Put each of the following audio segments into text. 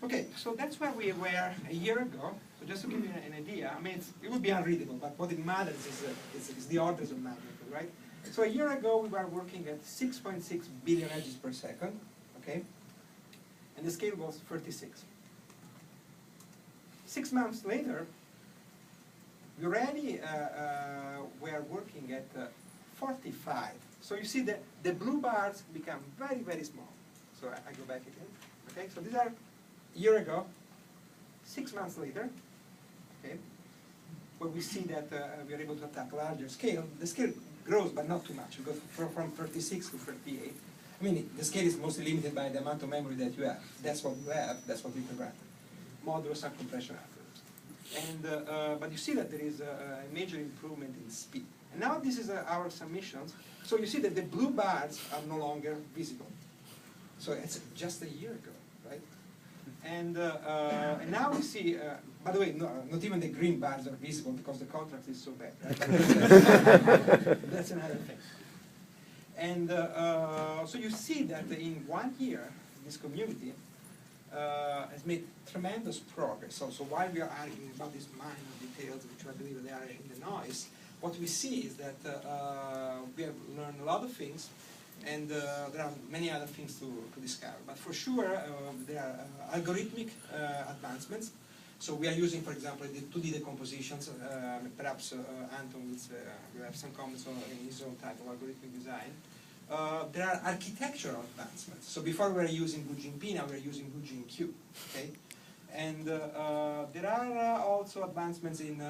Okay, so that's where we were a year ago. So just to give you an idea, I mean, it would be unreadable, but what it matters is the orders of magnitude, right? So a year ago, we were working at 6.6 billion edges per second, okay? And the scale was 36. 6 months later, we already were working at 45. So you see that the blue bars become very, very small. So I go back again. Okay, so these are a year ago, 6 months later, okay, where we see that we are able to attack larger scale. The scale grows, but not too much. We go from 36 to 38. I mean, the scale is mostly limited by the amount of memory that you have. That's what you have, that's what we programmed. Modulus and compression afterwards. And, but you see that there is a major improvement in speed. And now this is our summations. So you see that the blue bars are no longer visible. So it's just a year ago, right? And now we see, by the way, no, not even the green bars are visible because the contrast is so bad. Right? That's another thing. And so you see that in 1 year, this community has made tremendous progress. So while we are arguing about these minor details, which I believe they are in the noise, what we see is that we have learned a lot of things, and there are many other things to discover. But for sure, there are algorithmic advancements. So we are using, for example, the 2D decompositions. Perhaps Anton will have some comments on his own type of algorithmic design. There are architectural advancements. So before we were using BlueGenP, now we are using BlueGenQ. Okay? And there are also advancements in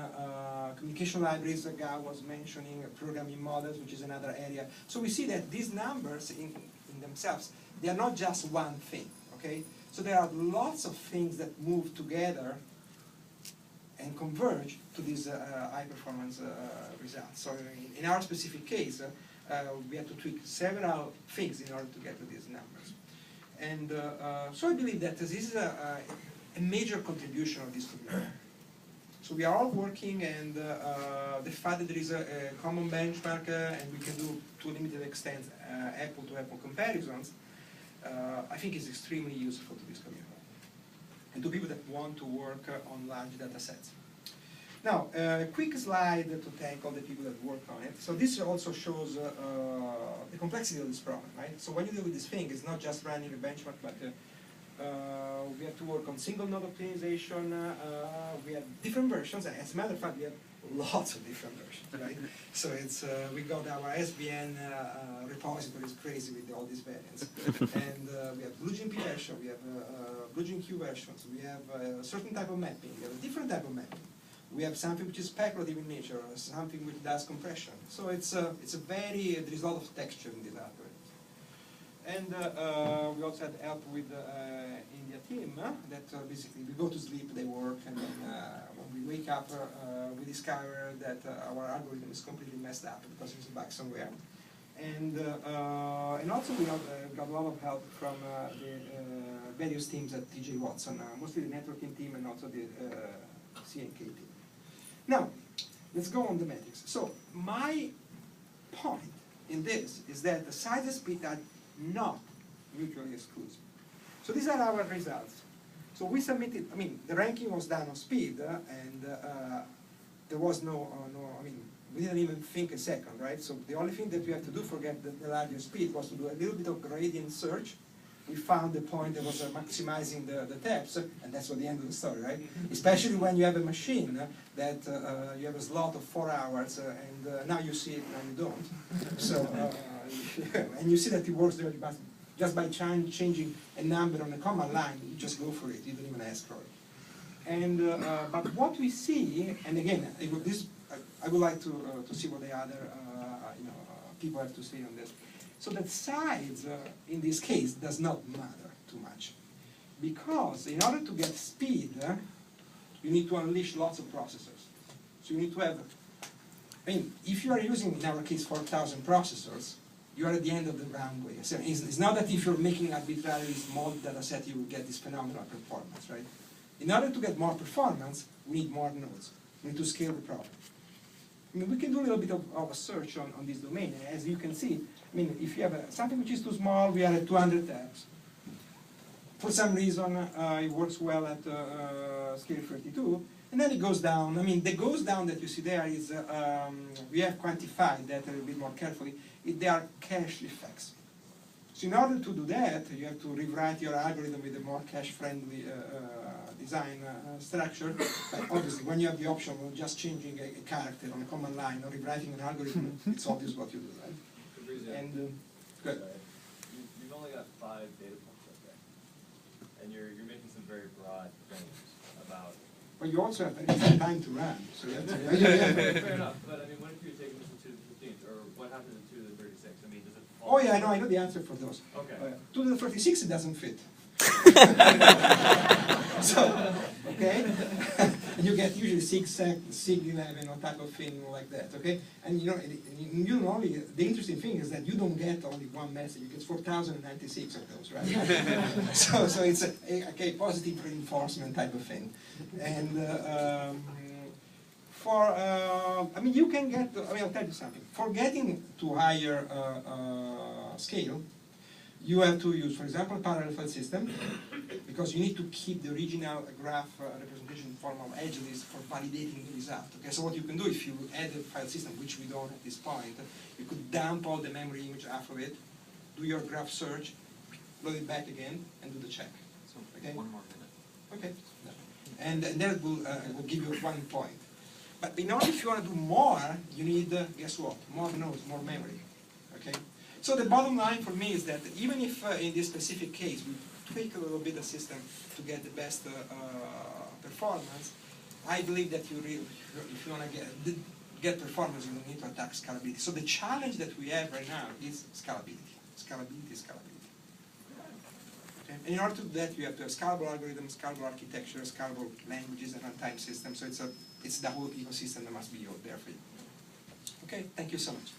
communication libraries. Guy was mentioning programming models, which is another area. So we see that these numbers in themselves, they are not just one thing. Okay? So there are lots of things that move together and converge to these high-performance results. So in our specific case, we had to tweak several things in order to get to these numbers. And so I believe that this is a major contribution of this community. So we are all working, and the fact that there is a common benchmark and we can do, to a limited extent, apple-to-apple comparisons, I think is extremely useful to this community and to people that want to work on large data sets. Now, a quick slide to thank all the people that work on it. So this also shows the complexity of this problem, right? So when you deal with this thing, it's not just running a benchmark, but we have to work on single node optimization. We have different versions. As a matter of fact, we have lots of different versions, right? So it's we got our SVN repository is crazy with all these variants, and we have BlueGenP version, we have BlueGenQ versions, we have a certain type of mapping, we have a different type of mapping. We have something which is speculative in nature, something which does compression. So it's a very, there is a lot of texture in this algorithm. And we also had help with India team that basically we go to sleep, they work, and then when we wake up, we discover that our algorithm is completely messed up because there's a bug somewhere. And also we got a lot of help from the various teams at TJ Watson, mostly the networking team and also the CNK team. Now, let's go on the metrics. So my point in this is that the size and speed are not mutually exclusive. So these are our results. So we submitted, I mean, the ranking was done on speed, and there was no, I mean, we didn't even think a second, right? So the only thing that we had to do for get the larger speed was to do a little bit of gradient search. We found the point that was maximizing the taps, and that's what the end of the story, right? Especially when you have a machine that you have a slot of 4 hours, and now you see it, now you don't. So, and you see that it works very fast. Just by changing a number on a command line, you just go for it. You don't even ask for it. And but what we see, and again, I would like to see what the other people have to say on this. So that size, in this case, does not matter too much. Because in order to get speed, you need to unleash lots of processors. So you need to have, I mean, if you are using, in our case, 4,000 processors, you are at the end of the runway. So it's not that if you're making an arbitrarily small data set, you will get this phenomenal performance, right? In order to get more performance, we need more nodes. We need to scale the problem. I mean, we can do a little bit of a search on this domain. And as you can see, I mean, if you have something which is too small, we are at 200 tabs. For some reason, it works well at scale 32, and then it goes down. I mean, the goes down that you see there is, we have quantified that a little bit more carefully. They are cache effects. So in order to do that, you have to rewrite your algorithm with a more cache-friendly design structure. But obviously, when you have the option of just changing a character on a command line or rewriting an algorithm, it's obvious what you do, right? Fabrizio, And good. You've only got 5 data points up there, and you're making some very broad claims about. But you also have very little time to run, so you have to. Fair enough, but I mean, what if you're taking this to the 15th, or what happens to the 36? I mean, does it fall? Oh yeah, I know the answer for those. Okay. To the 36 it doesn't fit. So, okay? And you get usually sig 11 or type of thing like that, okay? And you know, the interesting thing is that you don't get only one message, you get 4,096 of those, right? so it's a positive reinforcement type of thing. And I mean, you can get, I mean, I'll tell you something. For getting to higher scale, you have to use, for example, parallel file system, because you need to keep the original graph representation form of edge list for validating the result. Okay, so what you can do if you add a file system, which we don't at this point, you could dump all the memory image half of it, do your graph search, load it back again, and do the check. So okay? 1 more minute. Okay, and that will give you 1 point. But in order, if you want to do more, you need, guess what, more nodes, more memory, okay? So the bottom line for me is that even if in this specific case we tweak a little bit the system to get the best performance, I believe that you really, if you want to get performance, you need to attack scalability. So the challenge that we have right now is scalability. Scalability. Okay? And in order to do that, you have to have scalable algorithms, scalable architecture, scalable languages, and runtime systems. So it's the whole ecosystem that must be there for you. Okay, thank you so much.